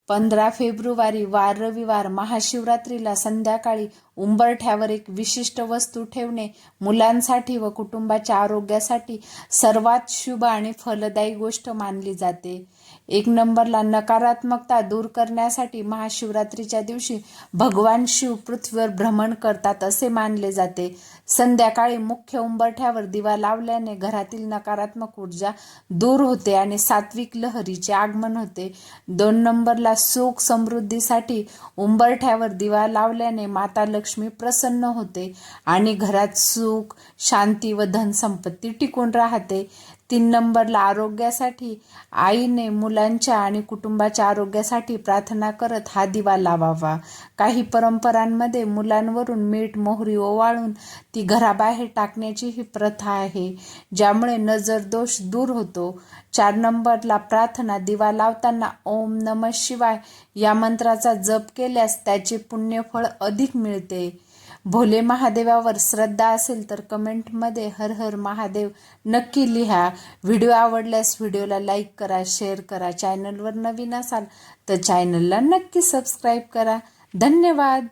15 February वार रविवार महाशिवरात्रीला संध्याकाळी उंबरठ्यावर एक विशिष्ट वस्तू ठेवणे मुलांसाठी व कुटुंबाच्या आरोग्यासाठी सर्वात शुभ आणि फलदायी गोष्ट मानली जाते. 1 नंबरला नकारात्मकता दूर करण्यासाठी महाशिवरात्रीच्या दिवशी भगवान शिव पृथ्वीवर भ्रमण करतात असे मानले जाते. संध्याकाळी मुख्य उंबरठ्यावर दिवा लावल्याने घरातील नकारात्मक ऊर्जा दूर होते आणि सात्विक लहरीचे आगमन होते. 2 नंबरला सुख समृद्धीसाठी उंबरठ्यावर दिवा लावल्याने माता लक्ष्मी प्रसन्न होते आणि घरात सुख, शांती व धनसंपत्ती टिकून राहते. 3 नंबरला आरोग्यासाठी आईने मुलांच्या आणि कुटुंबाच्या आरोग्यासाठी प्रार्थना करत हा दिवा लावावा. काही परंपरांमध्ये मुलांवरून मीठ मोहरी ओवाळून ती घराबाहेर टाकण्याची ही प्रथा आहे, ज्यामुळे नजर दोष दूर होतो. 4 नंबरला प्रार्थना दिवा लावताना ओम नमः शिवाय या मंत्राचा जप केल्यास त्याचे पुण्यफळ अधिक मिळते. भोले महादेवावर श्रद्धा असेल तर कमेंटमध्ये हर हर महादेव नक्की लिहा. व्हिडिओ आवडल्यास व्हिडिओला लाईक करा, शेअर करा. चॅनलवर नवीन असाल तर चॅनलला नक्की सबस्क्राईब करा. धन्यवाद.